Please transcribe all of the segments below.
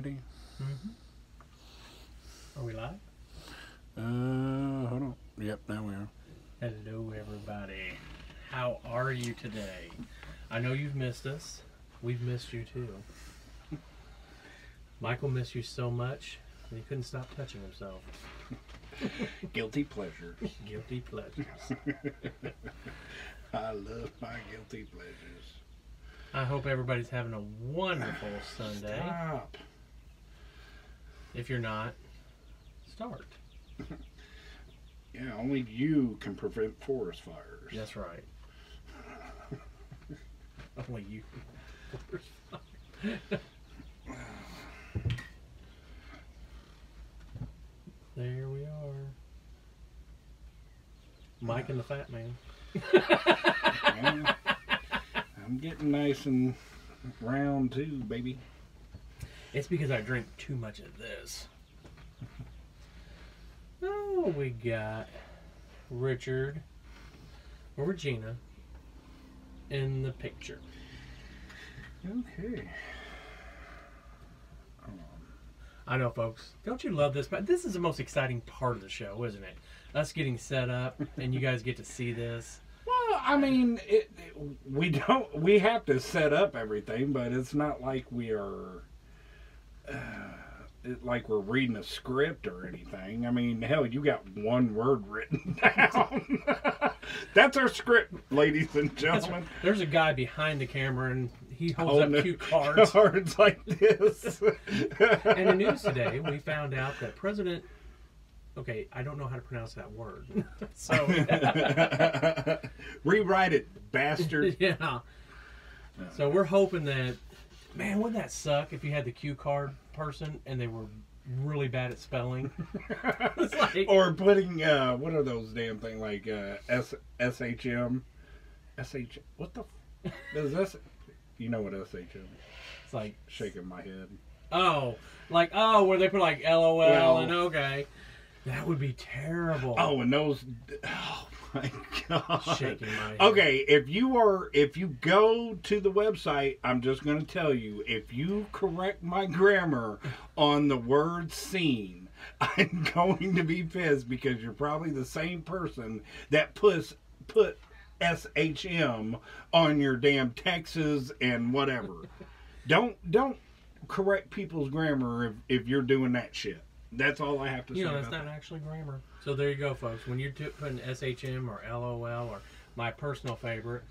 ready? Are we live? Hold on. Yep, now we are. Hello, everybody. How are you today? I know you've missed us. We've missed you too. Michael missed you so much that he couldn't stop touching himself. Guilty pleasures. Guilty pleasures. I love my guilty pleasures. I hope everybody's having a wonderful Sunday. Stop. If you're not, start. Yeah, only you can prevent forest fires. That's right. Only you. There we are. Mike and the Fat Man. Yeah, I'm getting nice and round too, baby. It's because I drink too much of this. Oh, we got Richard or Regina in the picture. Okay. I know, folks. Don't you love this? But this is the most exciting part of the show, isn't it? Us getting set up, and you guys get to see this. Well, I mean, we have to set up everything, but it's not like we are, like we're reading a script or anything. I mean, hell, you got one word written down. That's our script, ladies and gentlemen. There's a guy behind the camera, and he holds up cue cards. Cards like this. And the news today, we found out that President... Okay, I don't know how to pronounce that word. So rewrite it, bastard. Yeah. So we're hoping that... Man, wouldn't that suck if you had the cue card person and they were really bad at spelling? It's like, or putting, what are those damn things, like SHM? SH... What the... Does this... You know what SHM is? It's like... Shaking my head. Oh. Like, oh, where they put like LOL well, and okay. That would be terrible. Oh, and those... Oh, my God. Shaking my head. Okay, if you go to the website, I'm just going to tell you, if you correct my grammar on the word scene, I'm going to be pissed because you're probably the same person that put SHM on your damn Texas and whatever. Don't correct people's grammar if you're doing that shit. That's all I have to say. You know, that's not actually grammar. So there you go, folks. When you're putting SHM or LOL or my personal favorite,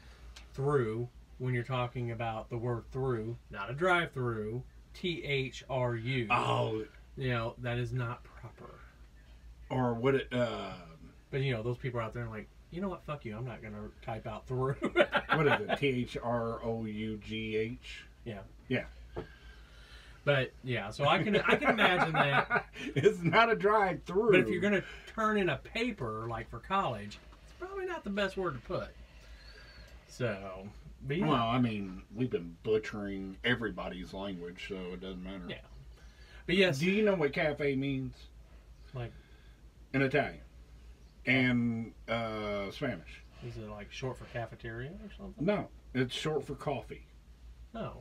through, when you're talking about the word through, not a drive-through, THRU. Oh. You know, that is not proper. Or what it... But, you know, those people are out there like, you know what, fuck you, I'm not going to type out through. What is it? THROUGH? Yeah. Yeah. But yeah, so I can imagine that it's not a drive-through. But if you're gonna turn in a paper like for college, it's probably not the best word to put. So, but yeah. Well, I mean, we've been butchering everybody's language, so it doesn't matter. Yeah. But yes. Do you know what cafe means? Like in Italian and Spanish. Is it like short for cafeteria or something? No, it's short for coffee. Oh.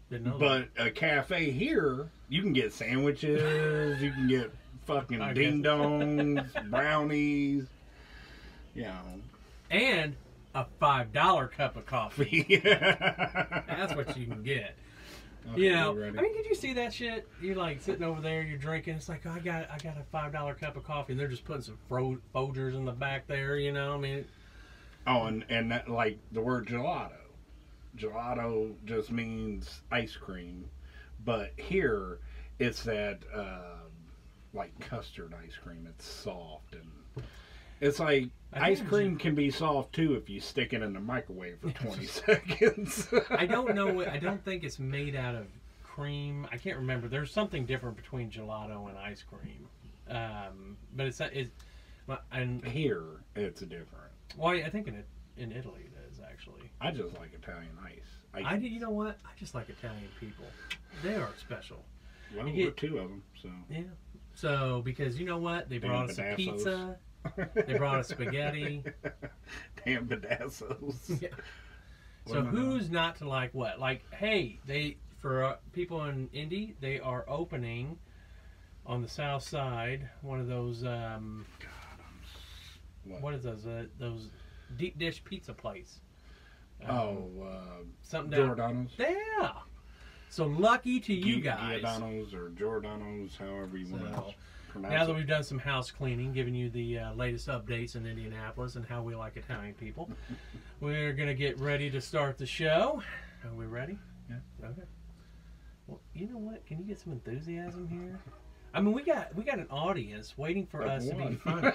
Didn't know but that. A cafe here, you can get sandwiches, you can get fucking ding-dongs, brownies, you know. And a $5 cup of coffee. Yeah. That's what you can get. Okay, you know, I mean, did you see that shit? You're like sitting over there, you're drinking. It's like, oh, I got a $5 cup of coffee, and they're just putting some Folgers in the back there. You know, I mean. Oh, and that, like the word gelato. Gelato just means ice cream, but here it's that like custard ice cream. It's soft and it's like ice cream can be soft too if you stick it in the microwave for 20 seconds. I don't know. I don't think it's made out of cream. I can't remember. There's something different between gelato and ice cream, but it's and here it's different. Well, I think in Italy it is actually. I just like Italian ice. You know what? I just like Italian people. They are special. Well, we're two of them, so. Yeah. So, because you know what? They brought us a pizza. They brought us spaghetti. Damn badassos. Yeah. So who's not to like what? Like, hey, for people in Indy, they are opening on the south side one of those. What is those deep dish pizza place? Something down. Giordano's. Yeah. So lucky to you guys. Giordano's or Giordano's, however you want to pronounce it. Now that we've done some house cleaning, giving you the latest updates in Indianapolis and how we like Italian people, we're going to get ready to start the show. Are we ready? Yeah. Okay. Well, you know what? Can you get some enthusiasm here? I mean, we got an audience waiting for us to be funny.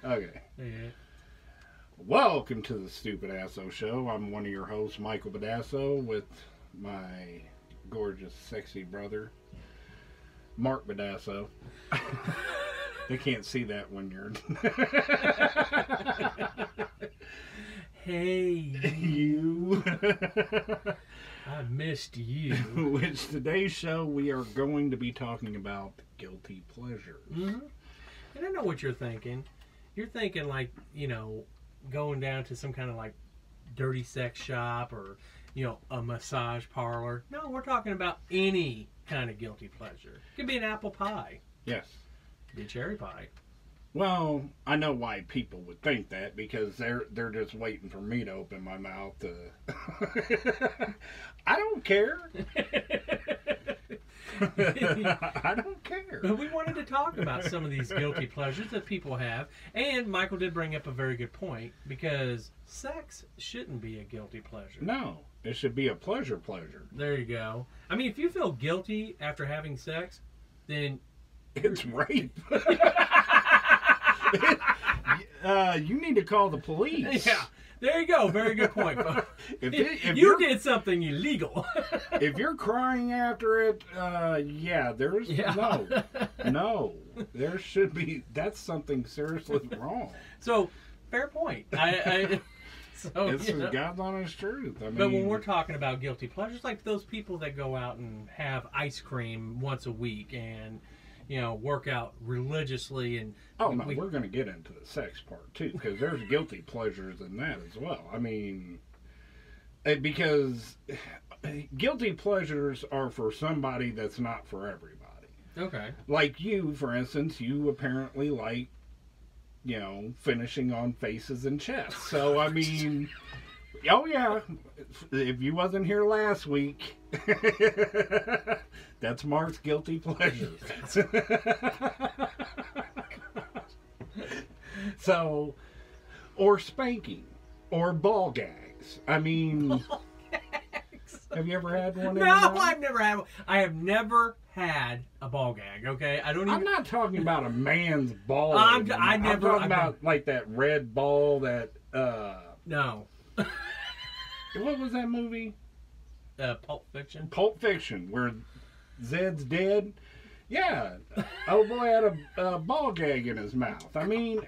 Okay. Yeah. Welcome to the Stupid Asso Show. I'm one of your hosts, Michael Badasso, with my gorgeous, sexy brother, Mark Badasso. They can't see that when you're... Hey, you. I missed you. Which today's show, we are going to be talking about guilty pleasures. Mm-hmm. And I know what you're thinking. You're thinking like, going down to some kind of like dirty sex shop or, a massage parlor. No, we're talking about any kind of guilty pleasure. It could be an apple pie. Yes. It could be a cherry pie. Well, I know why people would think that, because they're just waiting for me to open my mouth to... I don't care. I don't care. But we wanted to talk about some of these guilty pleasures that people have. And Michael did bring up a very good point, because sex shouldn't be a guilty pleasure. No, it should be a pleasure. There you go. I mean, if you feel guilty after having sex, then... It's rape. You need to call the police. Yeah, there you go. Very good point, folks. If you did something illegal. If you're crying after it, no, there should be. That's something seriously wrong. So, fair point. It's God's honest truth. I mean, but when we're talking about guilty pleasures, like those people that go out and have ice cream once a week and work out religiously, and we're going to get into the sex part too, because there's guilty pleasures in that as well. I mean, because guilty pleasures are for somebody that's not for everybody. Okay. Like you, for instance, you apparently like, finishing on faces and chests. So I mean, oh yeah, if you wasn't here last week. That's Mark's guilty pleasures. So, or spanking, or ball gags. I mean, ball gags. Have you ever had one? No, I've never had one. I have never had a ball gag. Okay, I'm not talking about a man's ball. I'm talking about like that red ball that. No. What was that movie? Pulp Fiction. Pulp Fiction, where Zed's dead. Yeah, oh boy had a ball gag in his mouth. I mean,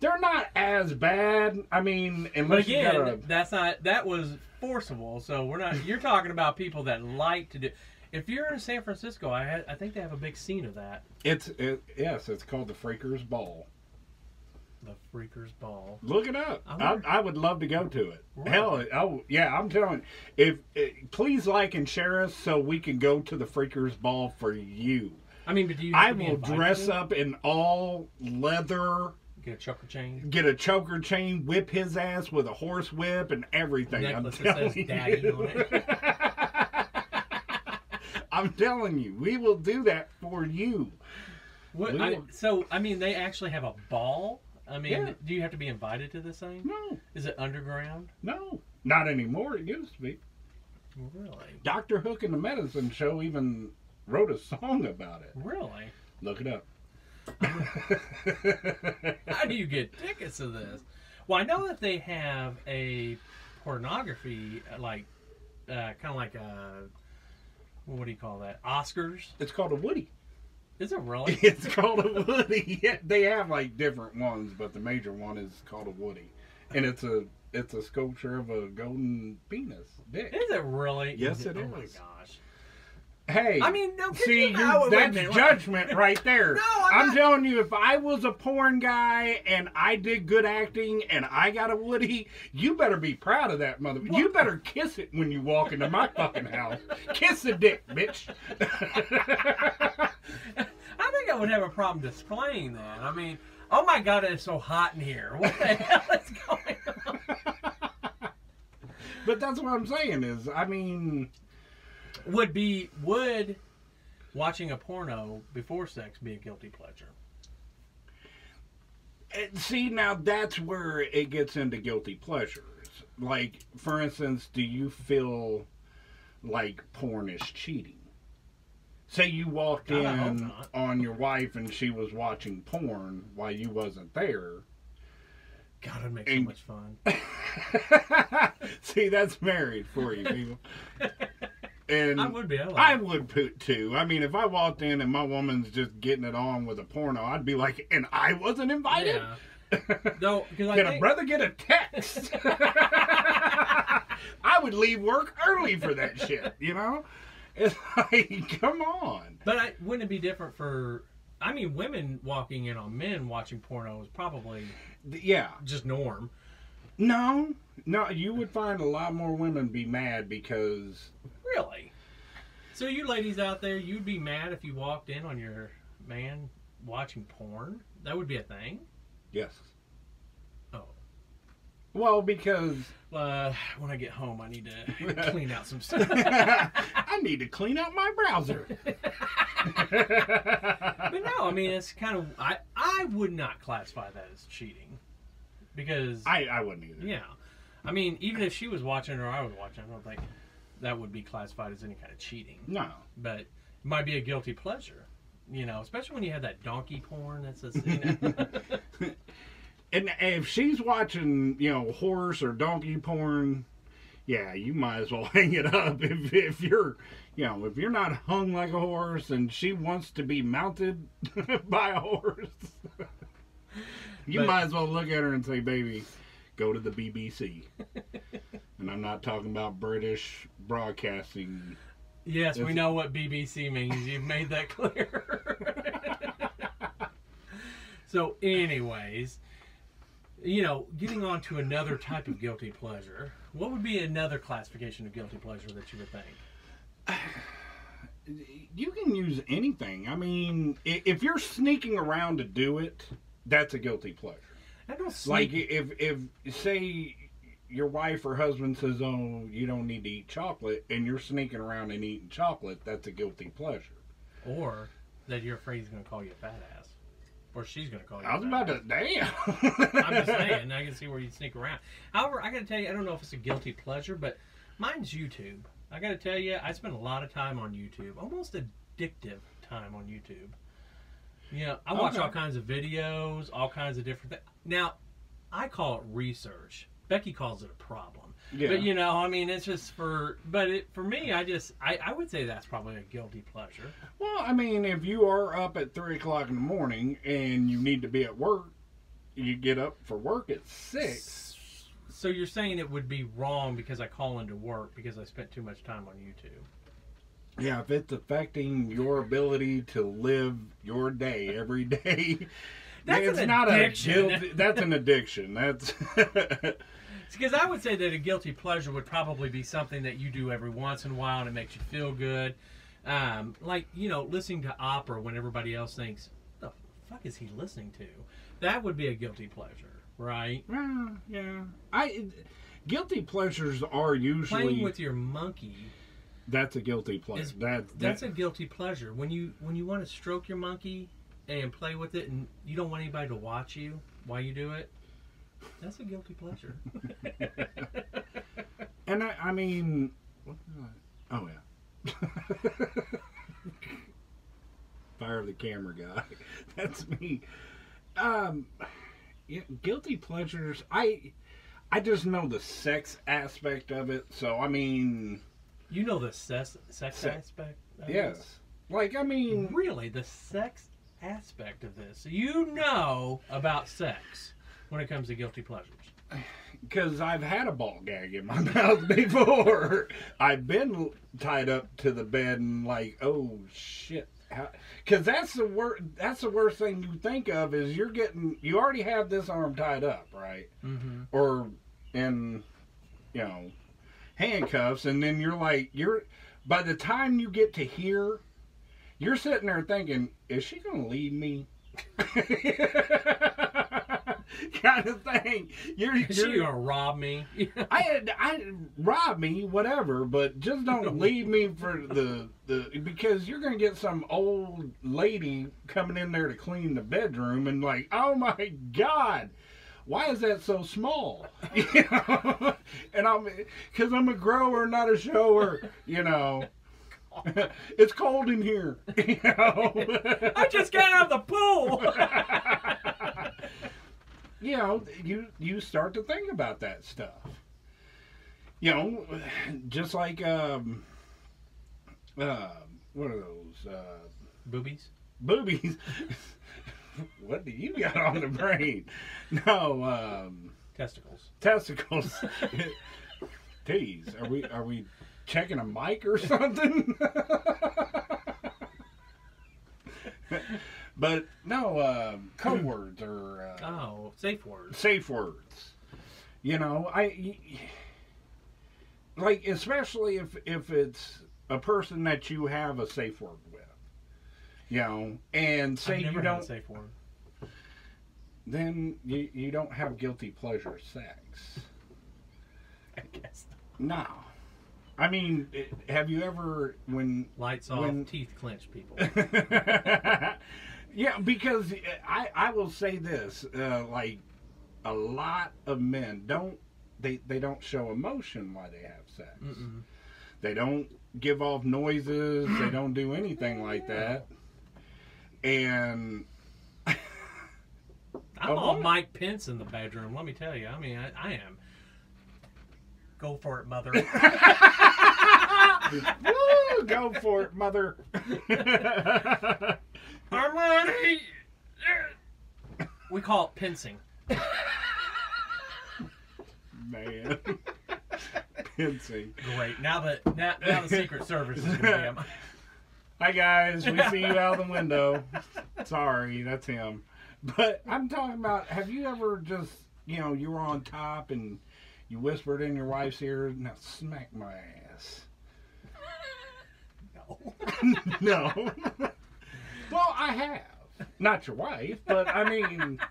they're not as bad. I mean, unless but again, that was forcible. So we're not. You're talking about people that like to do. If you're in San Francisco, I think they have a big scene of that. Yes, it's called the Freaker's Ball. The Freaker's Ball. Look it up. I would love to go to it. Right. Hell, I'm telling you. Please like and share us so we can go to the Freaker's Ball for you. I mean, but do you? I will dress up in all leather. Get a choker chain. Whip his ass with a horse whip and everything. Necklace that says "Daddy" on it. I'm telling you, we will do that for you. So they actually have a ball. I mean, yeah. Do you have to be invited to this thing? No. Is it underground? No. Not anymore. It used to be. Really? Dr. Hook and the Medicine Show even wrote a song about it. Really? Look it up. How do you get tickets to this? Well, I know that they have a pornography, kind of like a, what do you call that? Oscars? It's called a Woody. Is it really? It's called a Woody. Yeah, they have like different ones, but the major one is called a Woody, and it's a sculpture of a golden penis dick. Is it really? Yes, it is. Oh my gosh! Hey, I mean, no, see, that's judgment right there. No, I'm telling you, if I was a porn guy and I did good acting and I got a Woody, you better be proud of that mother. You better kiss it when you walk into my fucking house. Kiss the dick, bitch. I think I would have a problem displaying that. I mean, oh my God, it's so hot in here. What the hell is going on? But that's what I'm saying is, I mean... Would watching a porno before sex be a guilty pleasure? See, now that's where it gets into guilty pleasures. Like, for instance, do you feel like porn is cheating? Say you walked in on your wife and she was watching porn while you wasn't there. God, it'd make so much fun. See, that's married for you, people. And I would be. I would too. I mean, if I walked in and my woman's just getting it on with a porno, I'd be like, and I wasn't invited? Yeah. No, Can a brother get a text? I would leave work early for that shit, you know? It's like, come on. But wouldn't it be different for... I mean, women walking in on men watching porno is probably... Yeah. Just norm. No, you would find a lot more women be mad because... Really? So you ladies out there, you'd be mad if you walked in on your man watching porn? That would be a thing? Yes. Oh. Well, because... when I get home, I need to clean out some stuff. I need to clean out my browser. But no, I mean, it's kind of... I would not classify that as cheating. Because... I wouldn't either. Yeah. I mean, even if she was watching or I was watching, I don't think that would be classified as any kind of cheating. No. But it might be a guilty pleasure. You know, especially when you have that donkey porn. That's a... You know. And if she's watching, you know, horse or donkey porn, yeah, you might as well hang it up. If you're, you know, if you're not hung like a horse and she wants to be mounted by a horse, you might as well look at her and say, baby, go to the BBC. And I'm not talking about British broadcasting. Yes, we know what BBC means. You've made that clear. So, anyways... You know, getting on to another type of guilty pleasure, what would be another classification of guilty pleasure that you would think? You can use anything. I mean, if you're sneaking around to do it, that's a guilty pleasure. I don't sneak. Like, if say, your wife or husband says, oh, you don't need to eat chocolate, and you're sneaking around and eating chocolate, that's a guilty pleasure. Or that you're afraid he's going to call you a fat ass. Or she's going to call you. I was about to, damn. I'm just saying, I can see where you sneak around. However, I got to tell you, I don't know if it's a guilty pleasure, but mine's YouTube. I got to tell you, I spend a lot of time on YouTube, almost addictive time on YouTube. You know, I watch all kinds of videos, all kinds of different things. Now, I call it research. Becky calls it a problem. Yeah. But, you know, I mean, it's just for me, I would say that's probably a guilty pleasure. Well, I mean, if you are up at 3 o'clock in the morning and you need to be at work, you get up for work at 6. So you're saying it would be wrong because I call into work because I spent too much time on YouTube? Yeah, if it's affecting your ability to live your day every day, that's an addiction. That's an addiction. That's... Because I would say that a guilty pleasure would probably be something that you do every once in a while and it makes you feel good. Like, you know, listening to opera when everybody else thinks, what the fuck is he listening to? That would be a guilty pleasure, right? Yeah. Guilty pleasures are usually... Playing with your monkey. That's a guilty pleasure. That's a guilty pleasure. When you want to stroke your monkey and play with it and you don't want anybody to watch you while you do it, that's a guilty pleasure. And I mean, oh yeah, fire the camera guy. That's me. Yeah, guilty pleasures. I just know the sex aspect of it. So I mean, you know the sex aspect. Yes. Like I mean, really, the sex aspect of this. You know about sex. When it comes to guilty pleasures. because I've had a ball gag in my mouth before. I've been tied up to the bed and like, oh shit. Because that's the worst. That's the worst thing you think of is you already have this arm tied up, right? Mm-hmm. Or in, handcuffs, and then by the time you get to here, you're sitting there thinking, is she gonna leave me? Kind of thing. You're gonna rob me? I rob me, whatever, but just don't leave me for the because you're gonna get some old lady coming in there to clean the bedroom and like, oh my god, why is that so small? And because I'm a grower, not a shower. It's cold in here. I just got out of the pool. You start to think about that stuff. Just like what are those? Boobies. Boobies. What do you got on the brain? No. Testicles. Testicles. Titties. Are we checking a mic or something? But no, code words or safe words. Safe words. Like especially if it's a person that you have a safe word with, and say I've never you don't had a safe word. Then you don't have guilty pleasure sex. I guess No. I mean, have you ever lights off, teeth clenched, people? Yeah, because I will say this, like a lot of men don't show emotion while they have sex. Mm-mm. They don't give off noises. They don't do anything like that. And I'm all Mike Pence in the bedroom. Let me tell you. I mean, I am. Go for it, mother. Woo, go for it, mother. I'm ready. We call it pincing. Man. Pincing. Great. Now the Secret Service is going to be. Hi guys, we see you out the window. Sorry, that's him. But I'm talking about, have you ever just, you were on top and you whispered in your wife's ear, now smack my ass. No. No. Well, I have. Not your wife, but I mean,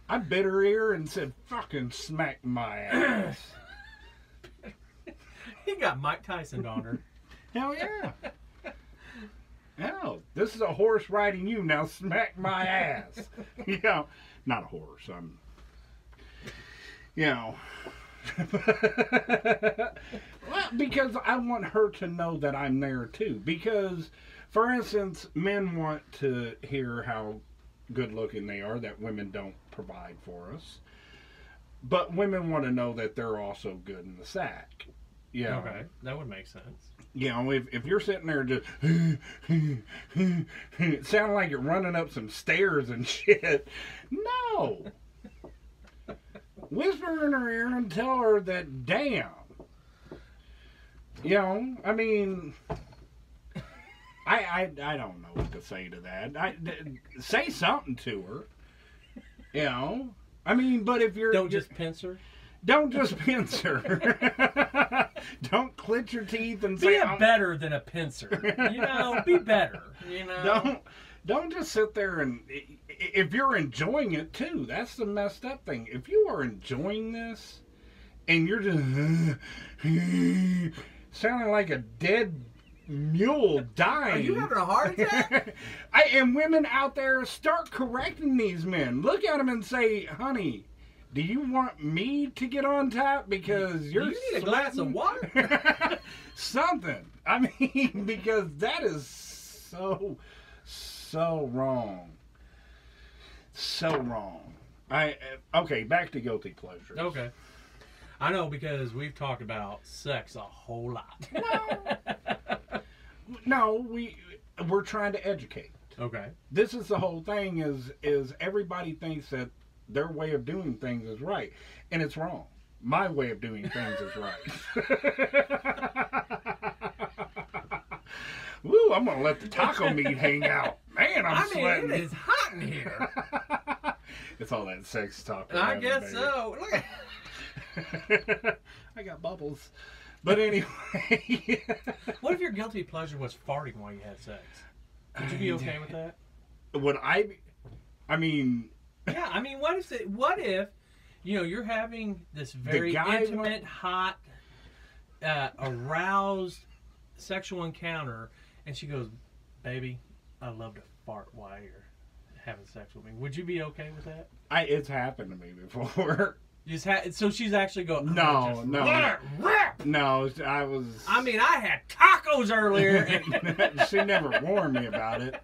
I bit her ear and said, fucking smack my ass. He got Mike Tyson on her. Hell yeah. Hell, this is a horse riding you, now smack my ass. Not a horse, well, because I want her to know that I'm there too. Because, for instance, men want to hear how good looking they are, that women don't provide for us. But women want to know that they're also good in the sack. Okay, that would make sense. If you're sitting there just it sounds like you're running up some stairs and shit. No. Whisper in her ear and tell her that, damn. I mean, I don't know what to say to that. Say something to her. I mean, but if you're... Don't just pinch her? Don't just pinch her. Don't clench your teeth and say... Be better than a pincer. Be better. Don't just sit there and... If you're enjoying it, too, that's the messed up thing. If you are enjoying this, and you're just... sounding like a dead mule dying. Are you having a heart attack? And women out there, start correcting these men. Look at them and say, honey... Do you want me to get on top because you're you need a glass of water? Something. I mean, because that is so wrong. So wrong. Okay, back to guilty pleasures. Okay. I know, because we've talked about sex a whole lot. No, we're trying to educate. Okay. This is the whole thing is everybody thinks that their way of doing things is right, and it's wrong. My way of doing things is right. Woo! I'm gonna let the taco meat hang out. Man, I'm sweating. It is hot in here. It's all that sex talk. I guess so. Look at I got bubbles. But anyway. What if your guilty pleasure was farting while you had sex? Would you be okay with that? Would I? I mean. Yeah, I mean, what if, you're having this very intimate, hot, aroused sexual encounter, and she goes, "Baby, I love to fart while you're having sex with me." Would you be okay with that? It's happened to me before. So she's actually going, no. No, I was. I mean, I had tacos earlier. And she never warned me about it.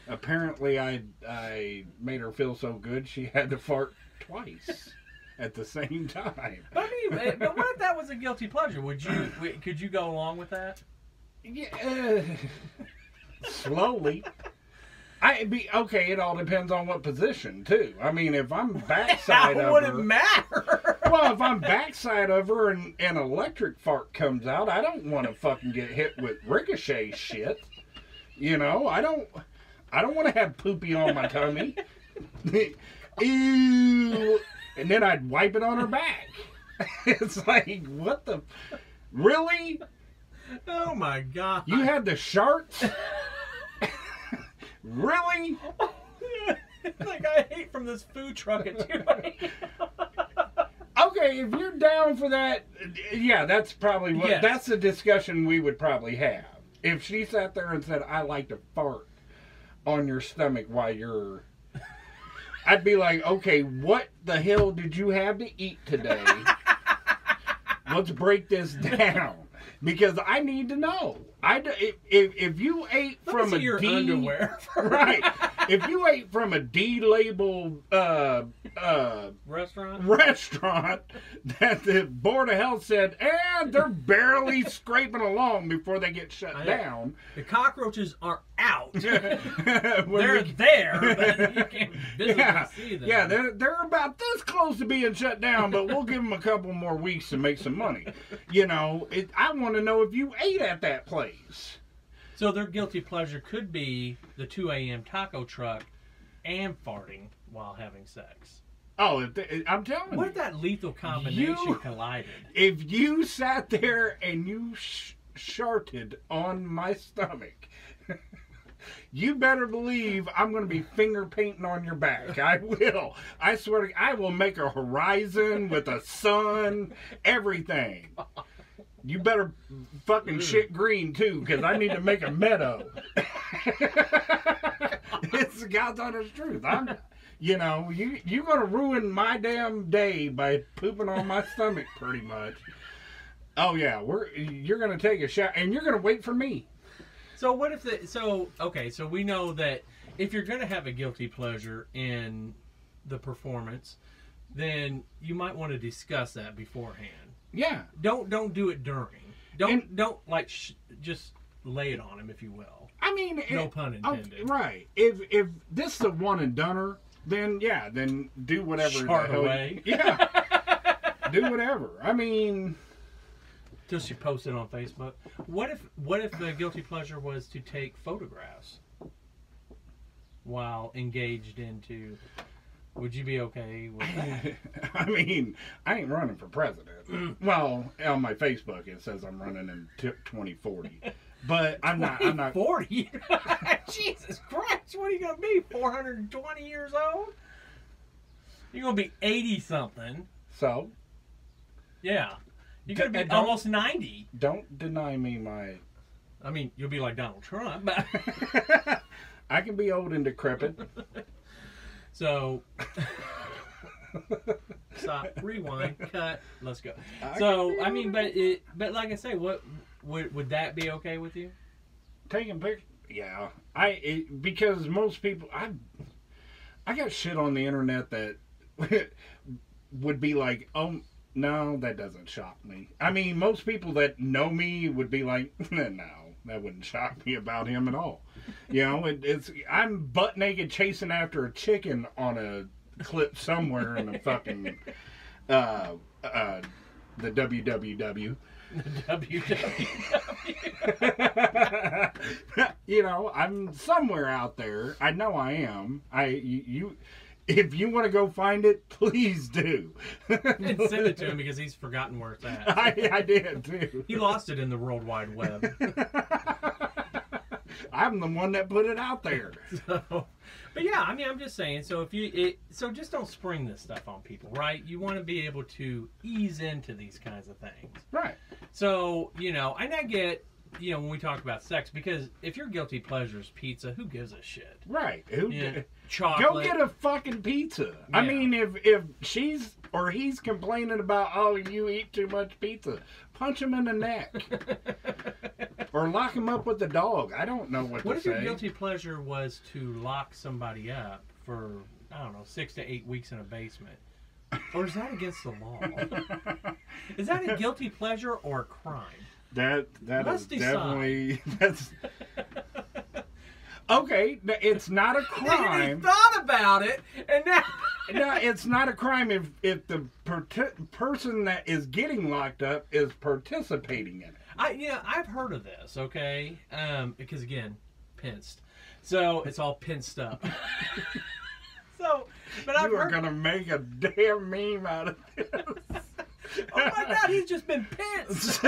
Apparently, I made her feel so good she had to fart twice at the same time. But what if that was a guilty pleasure? Could you go along with that? Yeah, slowly. Okay. It all depends on what position too. I mean, if I'm backside of her, how would it matter? Well, if I'm backside of her and an electric fart comes out, I don't want to fucking get hit with ricochet shit. I don't want to have poopy on my tummy. Ew. And then I'd wipe it on her back. It's like, what the? Really? Oh my God. You had the sharts? Really? Like I ate from this food truck at 2 a.m. Okay, if you're down for that, yeah, that's probably what. Yes. That's a discussion we would probably have. If she sat there and said, "I like to fart on your stomach while you're," I'd be like, "Okay, what the hell did you have to eat today? Let's break this down." Because I need to know. If you ate from a your D underwear, right? If you ate from a D-labeled restaurant that the Board of Health said, and they're barely scraping along before they get shut down. The cockroaches are out. They're there, but you can't visibly see them. Yeah, they're about this close to being shut down, but we'll give them a couple more weeks to make some money. I want to know if you ate at that place. So their guilty pleasure could be the 2 a.m. taco truck and farting while having sex. Oh, I'm telling you. What if that lethal combination collided? If you sat there and you sharted on my stomach, you better believe I'm going to be finger painting on your back. I will. I swear to God, I will make a horizon with a sun, everything. You better fucking shit green, too, because I need to make a meadow. It's the God's honest truth. You're going to ruin my damn day by pooping on my stomach, pretty much. Oh, yeah, you're going to take a shower, and you're going to wait for me. So what if so we know that if you're going to have a guilty pleasure in the performance, then you might want to discuss that beforehand. Yeah. Don't do it during. Don't like just lay it on him, if you will. I mean, no pun intended. Right. If this is a one and doneer, then do whatever. Shart away. Yeah. Do whatever. I mean, till she posted on Facebook. What if the guilty pleasure was to take photographs while engaged into? Would you be okay with that? I mean, I ain't running for president. Well, on my Facebook it says I'm running in 2040. But I'm not 40? Jesus Christ, what are you going to be, 420 years old? You're going to be 80-something. So? Yeah. You're going to be almost 90. Don't deny me my... I mean, you'll be like Donald Trump. But I can be old and decrepit. So, stop, rewind, cut, let's go. So, I mean, but like I say, what would that be okay with you? Taking pictures? Yeah, because most people, I got shit on the internet that would be like, oh no, that doesn't shock me. I mean, most people that know me would be like, no, that wouldn't shock me about him at all. I'm butt naked chasing after a chicken on clip somewhere in the fucking the WWW. You know, I'm somewhere out there. I know I am. If you want to go find it, please do. And send it to him because he's forgotten where it's at. I did too. He lost it in the World Wide Web. I'm the one that put it out there. So, but yeah, I mean, I'm just saying. So so just don't spring this stuff on people, right? You want to be able to ease into these kinds of things, right? So and I get, when we talk about sex, because if your guilty pleasure is pizza, who gives a shit, right? Chocolate. Go get a fucking pizza. Yeah. I mean, if she's or he's complaining about, oh, you eat too much pizza, punch him in the neck. Or lock him up with the dog. I don't know what to say. What if your guilty pleasure was to lock somebody up for, 6 to 8 weeks in a basement? Or is that against the law? Is that a guilty pleasure or a crime? That Let's is decide. Definitely... That's... Okay, it's not a crime. He thought about it, and now... No, it's not a crime if the person that is getting locked up is participating in it. I've heard of this, okay? Because again, Pence. So it's all pinced up. But I've heard... gonna make a damn meme out of this. Oh my God, he's just been pinced.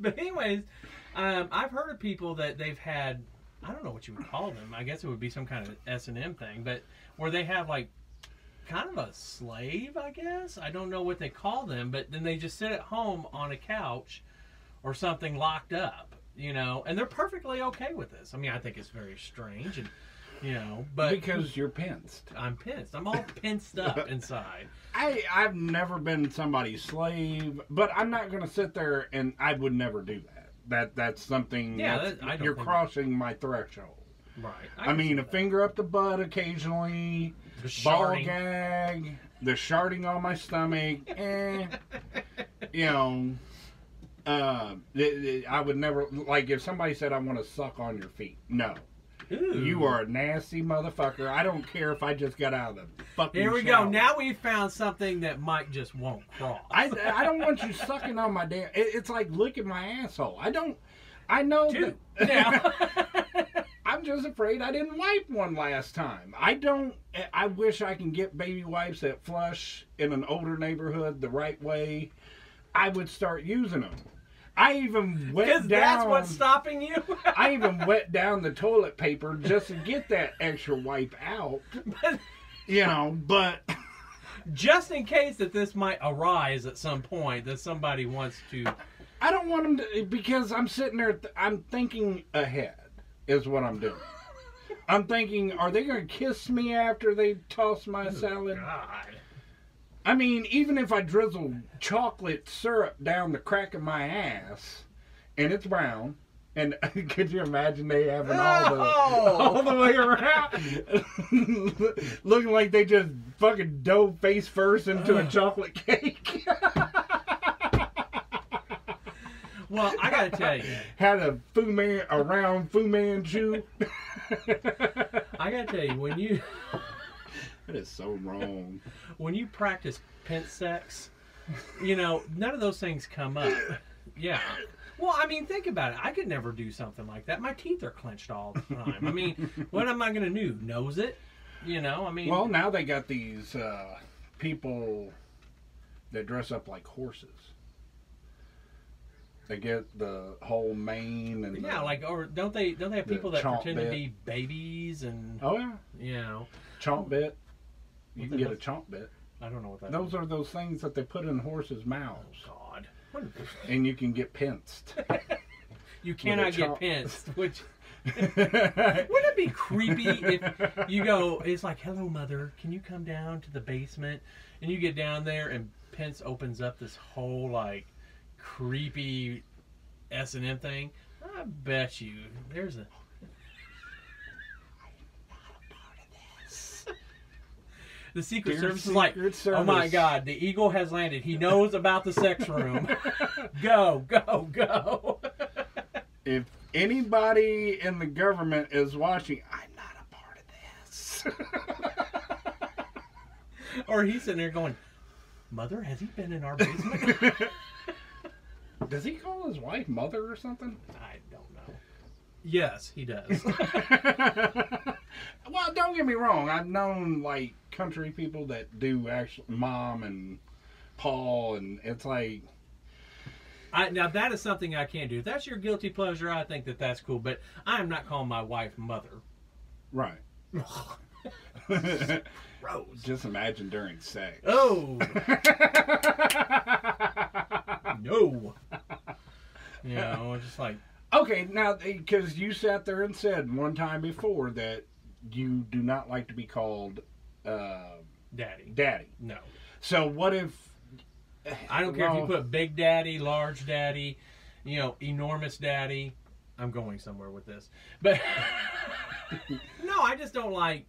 But anyways, I've heard of people that they've had, I don't know what you would call them. I guess it would be some kind of S&M thing, but where they have like kind of a slave, I guess. I don't know what they call them, but then they just sit at home on a couch or something locked up, and they're perfectly okay with this. I mean, I think it's very strange, and but because you're pinced. I'm pinced. I'm all pinced up inside. I've never been somebody's slave, but I'm not going to sit there and I would never do that. That's something. Yeah, you're crossing my threshold. Right. I mean, a finger up the butt occasionally. Ball gag, the sharding on my stomach, I would never, like, if somebody said I want to suck on your feet, no. Ooh. You are a nasty motherfucker. I don't care if I just got out of the fucking Here we shower. go. Now we found something that Mike just won't cross. I don't want you sucking on my damn, it's like licking my asshole. I know Dude, that. now. I'm just afraid I didn't wipe one last time. I wish I can get baby wipes that flush in an older neighborhood the right way. I would start using them. I even wet down. That's what's stopping you? I even wet down the toilet paper just to get that extra wipe out. But. Just in case that this might arise at some point, that somebody wants to. I don't want them to, because I'm sitting there, I'm thinking ahead. Is what I'm doing. I'm thinking, are they going to kiss me after they toss my salad? God. I mean, even if I drizzle chocolate syrup down the crack of my ass, and it's brown, and could you imagine they having all the way around, looking like they just fucking dove face first into a chocolate cake. Well, I gotta tell you, had a round Fu Manchu. I gotta tell you, when you that is so wrong. When you practice Pence sex, none of those things come up. Yeah. Well, I mean, think about it. I could never do something like that. My teeth are clenched all the time. I mean, what am I gonna do? Nose it? I mean. Well, now they got these people that dress up like horses. They get the whole mane and or don't they have people that pretend to be babies and chomp bit. You can get a chomp bit. I don't know what that those is. Are those things that they put in horses' mouths. Oh, God. And you can get pinced. You cannot get pinced, which wouldn't it be creepy if you go, it's like, hello mother, can you come down to the basement? And you get down there and Pence opens up this whole like creepy S&M thing. I bet you there's a the Secret Service is like, oh my God, the eagle has landed. He knows about the sex room. Go, go, go. anybody in the government is watching, I'm not a part of this. Or he's sitting there going, Mother, has he been in our basement? Does he call his wife Mother or something? I don't know. Yes, he does. Well, don't get me wrong. I've known, like, country people that do actually Mom and Paul, and it's like... Now, that is something I can't do. If that's your guilty pleasure, I think that that's cool. But I am not calling my wife Mother. Right. Gross. Just imagine during sex. Oh! No. You know, just like... Okay, now, because you sat there and said one time before that you do not like to be called... Daddy. Daddy. No. So what if... I don't care if you put Big Daddy, Large Daddy, you know, Enormous Daddy. I'm going somewhere with this. But... no, I just don't like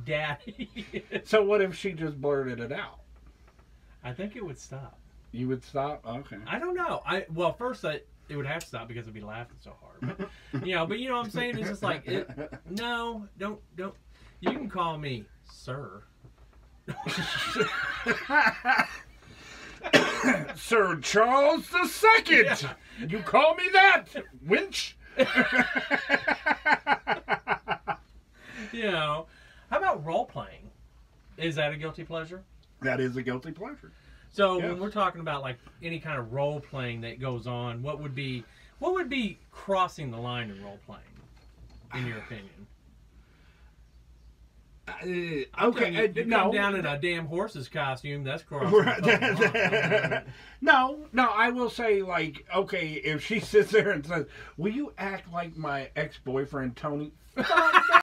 Daddy. So what if she just blurted it out? I think it would stop. You would stop? Okay. I don't know. Well, first it would have to stop because I'd be laughing so hard. But, you know, what I'm saying? It's just like, no, don't. You can call me Sir. Sir Charles II. Yeah. You call me that, winch? You know, how about role playing? Is that a guilty pleasure? That is a guilty pleasure. So when we're talking about like any kind of role playing that goes on, what would be crossing the line in role playing, in your opinion? Okay, you come down in a damn horse's costume. That's crossing the line. No, I will say, like, okay, if she sits there and says, "Will you act like my ex-boyfriend Tony?"